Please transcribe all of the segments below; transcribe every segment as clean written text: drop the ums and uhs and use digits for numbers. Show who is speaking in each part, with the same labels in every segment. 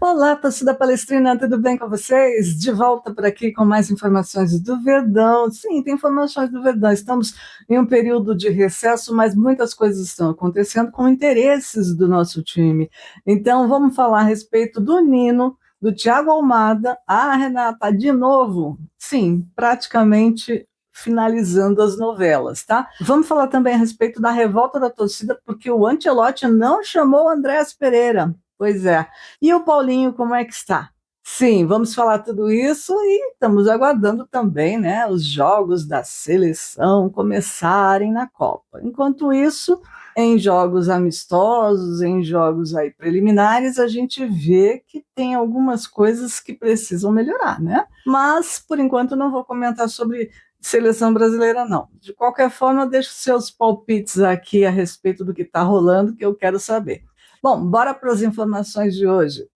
Speaker 1: Olá, torcida palestrina, tudo bem com vocês? De volta por aqui com mais informações do Verdão. Sim, tem informações do Verdão. Estamos em um período de recesso, mas muitas coisas estão acontecendo com interesses do nosso time. Então, vamos falar a respeito do Nino, do Thiago Almada. Ah, Renata, de novo. Sim, praticamente finalizando as novelas, tá? Vamos falar também a respeito da revolta da torcida, porque o Ancelotti não chamou o Andréas Pereira. Pois é. E o Paulinho, como é que está? Sim, vamos falar tudo isso e estamos aguardando também, né, os jogos da seleção começarem na Copa. Enquanto isso, em jogos amistosos, em jogos aí preliminares, a gente vê que tem algumas coisas que precisam melhorar, né? Mas, por enquanto, não vou comentar sobre seleção brasileira, não. De qualquer forma, deixo seus palpites aqui a respeito do que está rolando, que eu quero saber. Bom, bora para as informações de hoje.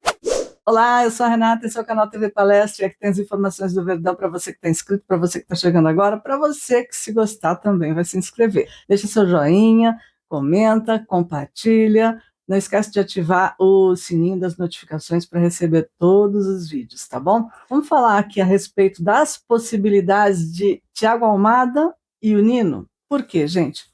Speaker 1: Olá, eu sou a Renata, esse é o canal TV Palestra, e aqui tem as informações do Verdão para você que está inscrito, para você que está chegando agora, para você que, se gostar, também vai se inscrever. Deixa seu joinha, comenta, compartilha, não esquece de ativar o sininho das notificações para receber todos os vídeos, tá bom? Vamos falar aqui a respeito das possibilidades de Thiago Almada e o Nino. Por quê, gente?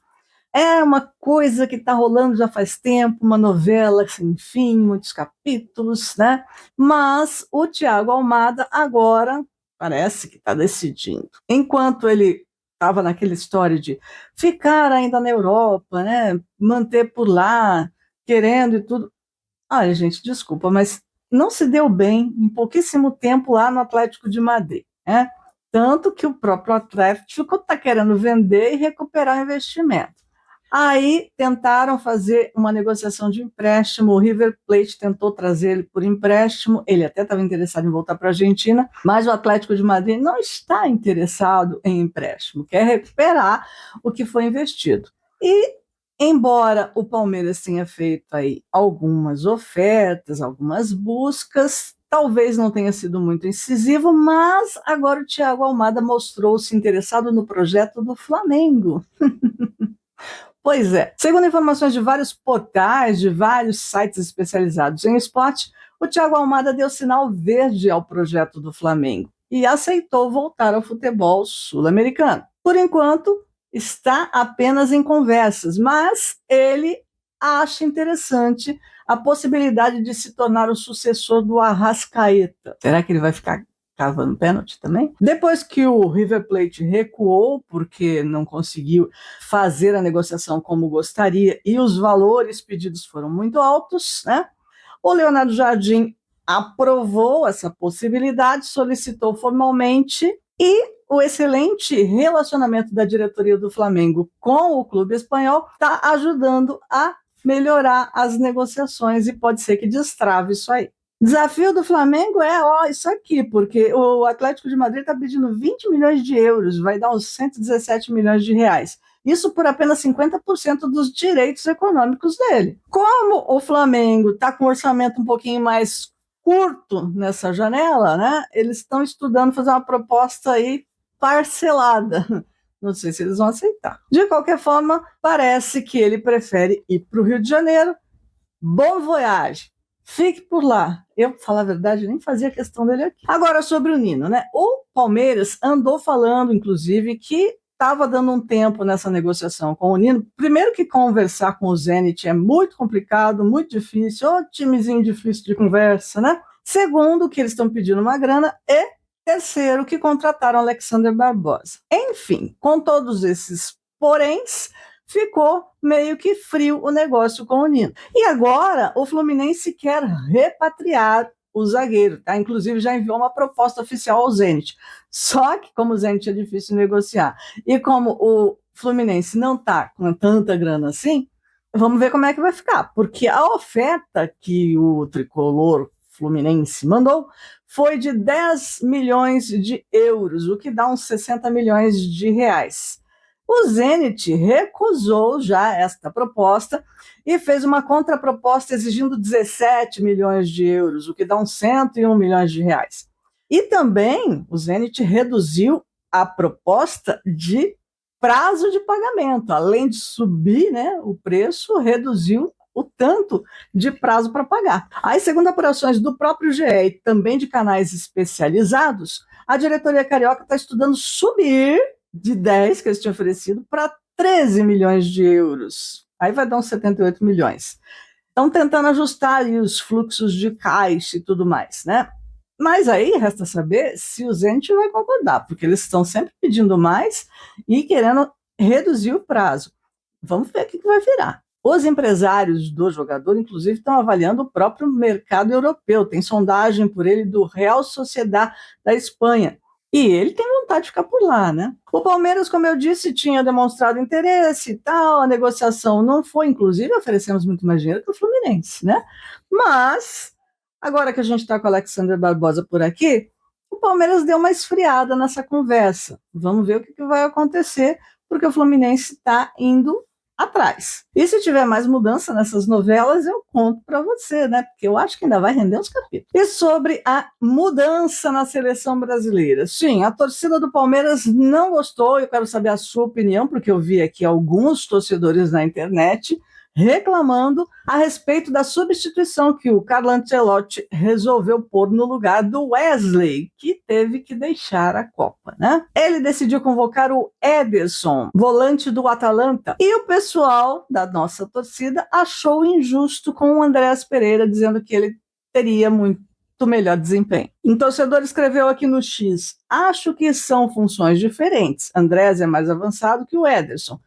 Speaker 1: É uma coisa que está rolando já faz tempo, uma novela sem fim, muitos capítulos, né? Mas o Thiago Almada agora parece que está decidindo. Enquanto ele estava naquela história de ficar ainda na Europa, né? Manter por lá, querendo e tudo. Olha, gente, desculpa, mas não se deu bem em pouquíssimo tempo lá no Atlético de Madrid, né? Tanto que o próprio Atlético está querendo vender e recuperar o investimento. Aí tentaram fazer uma negociação de empréstimo, o River Plate tentou trazer ele por empréstimo, ele até estava interessado em voltar para a Argentina, mas o Atlético de Madrid não está interessado em empréstimo, quer recuperar o que foi investido. E, embora o Palmeiras tenha feito aí algumas ofertas, algumas buscas, talvez não tenha sido muito incisivo, mas agora o Thiago Almada mostrou-se interessado no projeto do Flamengo. Pois é. Segundo informações de vários portais, de vários sites especializados em esporte, o Thiago Almada deu sinal verde ao projeto do Flamengo e aceitou voltar ao futebol sul-americano. Por enquanto, está apenas em conversas, mas ele acha interessante a possibilidade de se tornar o sucessor do Arrascaeta. Será que ele vai ficar cavando pênalti também? Depois que o River Plate recuou, porque não conseguiu fazer a negociação como gostaria e os valores pedidos foram muito altos, né? O Leonardo Jardim aprovou essa possibilidade, solicitou formalmente e o excelente relacionamento da diretoria do Flamengo com o clube espanhol está ajudando a melhorar as negociações e pode ser que destrave isso aí. Desafio do Flamengo é isso aqui, porque o Atlético de Madrid está pedindo 20 milhões de euros, vai dar uns 117 milhões de reais. Isso por apenas 50% dos direitos econômicos dele. Como o Flamengo está com um orçamento um pouquinho mais curto nessa janela, né? Eles estão estudando fazer uma proposta aí parcelada. Não sei se eles vão aceitar. De qualquer forma, parece que ele prefere ir para o Rio de Janeiro. Bom voyage! Fique por lá. Eu, pra falar a verdade, nem fazia questão dele aqui. Agora, sobre o Nino, né? O Palmeiras andou falando, inclusive, que estava dando um tempo nessa negociação com o Nino. Primeiro que conversar com o Zenit é muito complicado, muito difícil. Ô, timezinho difícil de conversa, né? Segundo, que eles estão pedindo uma grana. E terceiro, que contrataram Alexander Barbosa. Enfim, com todos esses poréns, ficou meio que frio o negócio com o Nino. E agora o Fluminense quer repatriar o zagueiro, tá? Inclusive já enviou uma proposta oficial ao Zenit. Só que como o Zenit é difícil negociar e como o Fluminense não tá com tanta grana assim, vamos ver como é que vai ficar, porque a oferta que o tricolor Fluminense mandou foi de 10 milhões de euros, o que dá uns 60 milhões de reais. O Zenit recusou já esta proposta e fez uma contraproposta exigindo 17 milhões de euros, o que dá uns 101 milhões de reais. E também o Zenit reduziu a proposta de prazo de pagamento. Além de subir, né, o preço, reduziu o tanto de prazo para pagar. Aí, segundo apurações do próprio GE e também de canais especializados, a diretoria carioca está estudando subir de 10 que eles tinham oferecido para 13 milhões de euros. Aí vai dar uns 78 milhões. Estão tentando ajustar ali os fluxos de caixa e tudo mais, né? Mas aí resta saber se o Zenit vai concordar, porque eles estão sempre pedindo mais e querendo reduzir o prazo. Vamos ver o que vai virar. Os empresários do jogador, inclusive, estão avaliando o próprio mercado europeu. Tem sondagem por ele do Real Sociedad da Espanha. E ele tem vontade de ficar por lá, né? O Palmeiras, como eu disse, tinha demonstrado interesse e tal, a negociação não foi, inclusive oferecemos muito mais dinheiro que o Fluminense, né? Mas, agora que a gente está com o Alexander Barbosa por aqui, o Palmeiras deu uma esfriada nessa conversa. Vamos ver o que vai acontecer, porque o Fluminense está indo atrás. E se tiver mais mudança nessas novelas, eu conto para você, né? Porque eu acho que ainda vai render uns capítulos. E sobre a mudança na seleção brasileira. Sim, a torcida do Palmeiras não gostou, eu quero saber a sua opinião, porque eu vi aqui alguns torcedores na internet reclamando a respeito da substituição que o Carlo Ancelotti resolveu pôr no lugar do Wesley, que teve que deixar a Copa, né? Ele decidiu convocar o Ederson, volante do Atalanta, e o pessoal da nossa torcida achou injusto com o Andréas Pereira, dizendo que ele teria muito melhor desempenho. Um torcedor escreveu aqui no X: acho que são funções diferentes. Andréas é mais avançado que o Ederson.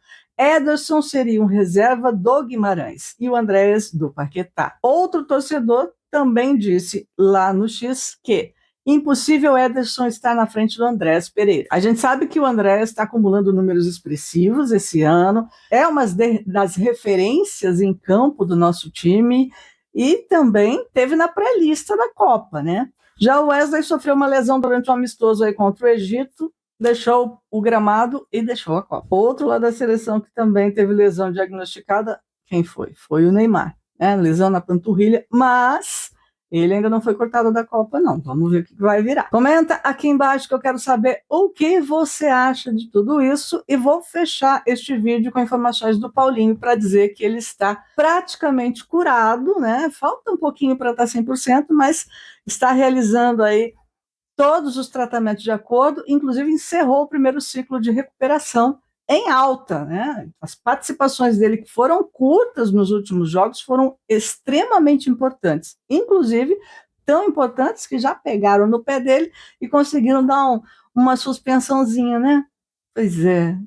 Speaker 1: Ederson seria um reserva do Guimarães e o Andréas do Paquetá. Outro torcedor também disse lá no X que impossível Ederson estar na frente do Andréas Pereira. A gente sabe que o Andréas está acumulando números expressivos esse ano, é uma das referências em campo do nosso time e também teve na pré-lista da Copa, né? Já o Wesley sofreu uma lesão durante um amistoso aí contra o Egito, deixou o gramado e deixou a Copa. Outro lado da seleção que também teve lesão diagnosticada, quem foi? Foi o Neymar, né? Lesão na panturrilha, mas ele ainda não foi cortado da Copa, não. Vamos ver o que vai virar. Comenta aqui embaixo que eu quero saber o que você acha de tudo isso e vou fechar este vídeo com informações do Paulinho para dizer que ele está praticamente curado, né? Falta um pouquinho para estar 100%, mas está realizando aí todos os tratamentos de acordo, inclusive encerrou o primeiro ciclo de recuperação em alta, né? As participações dele, que foram curtas nos últimos jogos, foram extremamente importantes, inclusive tão importantes que já pegaram no pé dele e conseguiram dar uma suspensãozinha, né? Pois é,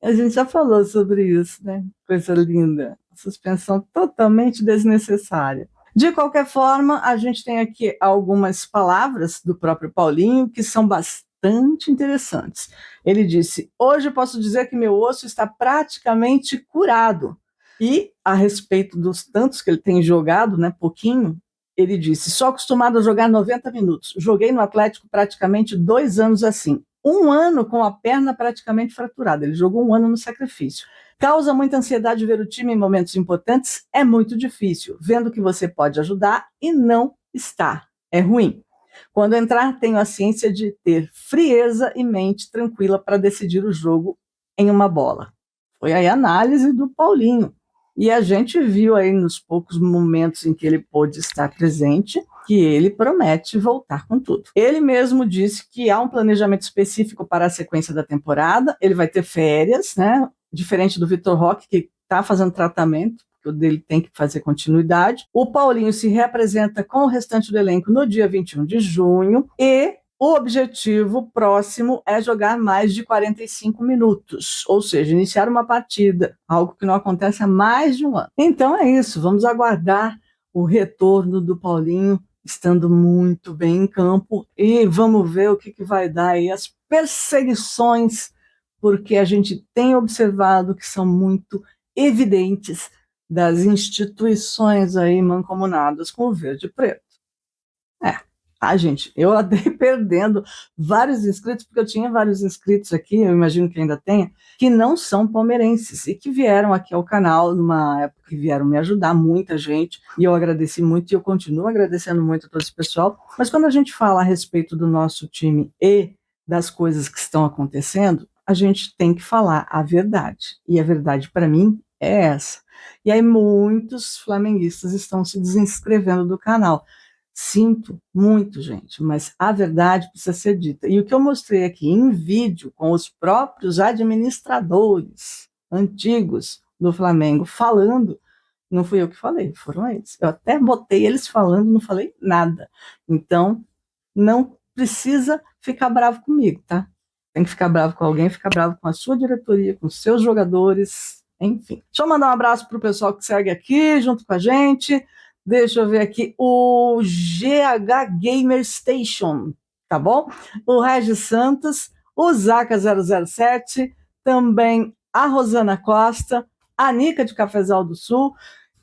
Speaker 1: a gente já falou sobre isso, né? Coisa linda, suspensão totalmente desnecessária. De qualquer forma, a gente tem aqui algumas palavras do próprio Paulinho que são bastante interessantes. Ele disse: hoje posso dizer que meu osso está praticamente curado. E a respeito dos tantos que ele tem jogado, né, pouquinho, ele disse: sou acostumado a jogar 90 minutos. Joguei no Atlético praticamente 2 anos assim. 1 ano com a perna praticamente fraturada. Ele jogou 1 ano no sacrifício. Causa muita ansiedade ver o time em momentos importantes, é muito difícil, vendo que você pode ajudar e não está. É ruim. Quando entrar, tenho a ciência de ter frieza e mente tranquila para decidir o jogo em uma bola. Foi aí a análise do Paulinho. E a gente viu aí nos poucos momentos em que ele pôde estar presente que ele promete voltar com tudo. Ele mesmo disse que há um planejamento específico para a sequência da temporada, ele vai ter férias, né? Diferente do Vitor Roque, que está fazendo tratamento, porque o dele tem que fazer continuidade. O Paulinho se reapresenta com o restante do elenco no dia 21 de junho e o objetivo próximo é jogar mais de 45 minutos, ou seja, iniciar uma partida, algo que não acontece há mais de 1 ano. Então é isso, vamos aguardar o retorno do Paulinho, estando muito bem em campo, e vamos ver o que vai dar aí as perseguições, porque a gente tem observado que são muito evidentes das instituições aí mancomunadas com o verde e preto. Gente, eu andei perdendo vários inscritos, porque eu tinha vários inscritos aqui, eu imagino que ainda tenha, que não são palmeirenses e que vieram aqui ao canal numa época que vieram me ajudar, muita gente, e eu agradeci muito e eu continuo agradecendo muito a todo esse pessoal. Mas quando a gente fala a respeito do nosso time e das coisas que estão acontecendo, a gente tem que falar a verdade. E a verdade, para mim, é essa. E aí muitos flamenguistas estão se desinscrevendo do canal. Sinto muito, gente, mas a verdade precisa ser dita. E o que eu mostrei aqui em vídeo com os próprios administradores antigos do Flamengo falando, não fui eu que falei, foram eles. Eu até botei eles falando, não falei nada. Então, não precisa ficar bravo comigo, tá? Tem que ficar bravo com alguém, ficar bravo com a sua diretoria, com os seus jogadores, enfim. Deixa eu mandar um abraço pro pessoal que segue aqui, junto com a gente. Deixa eu ver aqui, o GH Gamer Station, tá bom? O Regis Santos, o Zaca 007, também a Rosana Costa, a Nica de Cafezal do Sul,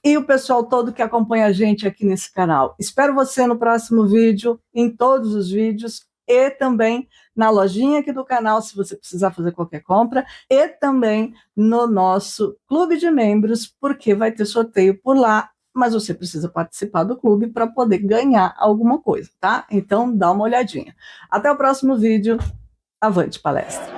Speaker 1: e o pessoal todo que acompanha a gente aqui nesse canal. Espero você no próximo vídeo, em todos os vídeos, e também na lojinha aqui do canal, se você precisar fazer qualquer compra, e também no nosso clube de membros, porque vai ter sorteio por lá, mas você precisa participar do clube para poder ganhar alguma coisa, tá? Então dá uma olhadinha. Até o próximo vídeo. Avante palestra!